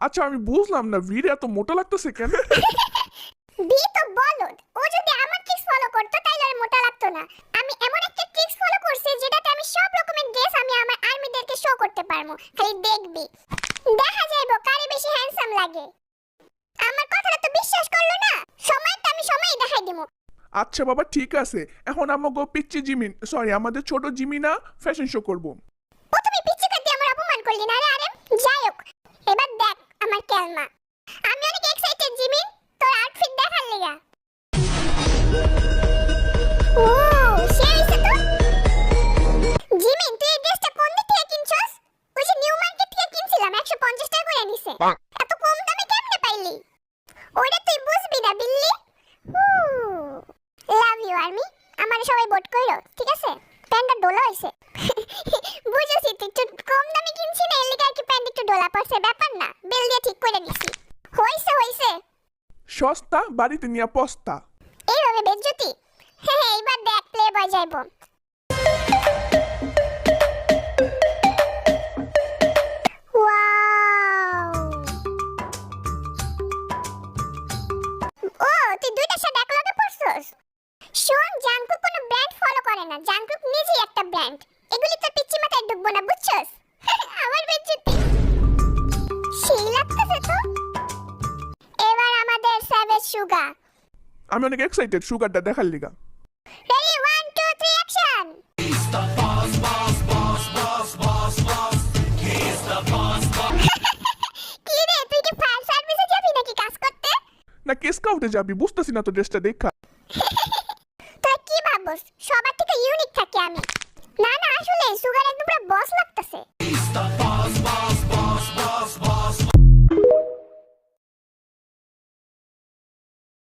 আচ্ছা আমি বুঝলাম না ভিড় এত মোটা লাগতেছে কেন? বি তো বলদ, ও যদি আমার ট্রিক্স ফলো করতো তাইলে আর মোটা লাগতো না। আমি এমন একটা ট্রিক্স ফলো করছি যেটাতে আমি সব রকমের ড্রেস আমি আমার আর্মিদেরকে শো করতে পারবো। খালি দেখবি, দেখা যাইবো কারে বেশি হ্যান্ডসাম লাগে। আমার কথাটা তো বিশ্বাস করলো না, সময়টা আমি সময়ই দেখাই দিমু। আচ্ছা বাবা ঠিক আছে, এখন আমাকে পিচ্চি জিমিন সরি আমাদের ছোট জিমিনা ফ্যাশন শো করব। প্রথমে পিচ্চি কাটি আমার অপমান করলি না রে আরেম। যাই হোক, এবার দেখ আমার কেলমা। আমি অনেক এক্সাইটেড জিমিন, তোর আউটফিট দেখার লিগা। ও সেই হইছে তো। জিমিন তুই এই ড্রেসটা কোন দিক থেকে কিনছস? ওই যে নিউ মার্কেট থেকে কিনছিলাম, 150 টাকা করে নিছে। এত কম দামে কেমনে পাইলি? ওইটা তুই বুঝবি না বিল্লি। লাভ ইউ আর্মি, আমার সবাই ভোট কইরো ঠিক আছে? প্যান্টটা ডোলা হইছে। বুঝেছি তুই একটু কম দামে কিনছি না, এর লিগে আর কি প্যান্ট একটু ডোলা পড়ছে, ব্যাপার না, বিল দিয়ে ঠিক করে দিছি। হইছে হইছে, সস্তা বাড়িতে নিয়ে পস্তা। এইভাবে বেজ্জতি। হ্যাঁ এইবার দেখ প্লে বয় যাইবো। ওয়াও, ও তুই দুইটা শার্ট একলগে পরছস? শোন, জাঙ্কুক কোনো ব্র্যান্ড ফলো করে না, জাঙ্কুক নিজেই একটা ব্র্যান্ড। এগুলি তো পিচ্চি মাথায় ঢুকবো না, বুঝছস? আমার বেজ্জতি সেই লাগতেছে তো। এবার আমাদের সেভেজ সুগা। আমি অনেক এক্সাইটেড সুগারটা দেখার লিগা। Ready 1 2 3 action. কি রে, তুই কি ফায়ার সার্ভিসে যাবি নাকি কাজ করতে? না কেস কাউটে যাবি, বুঝতেছি না তো ড্রেসটা দেখা। তুই কি ভাবছস সবার থেকে ইউনিক থাকি আমি? না না, আসলে সুগার একদম পুরো বস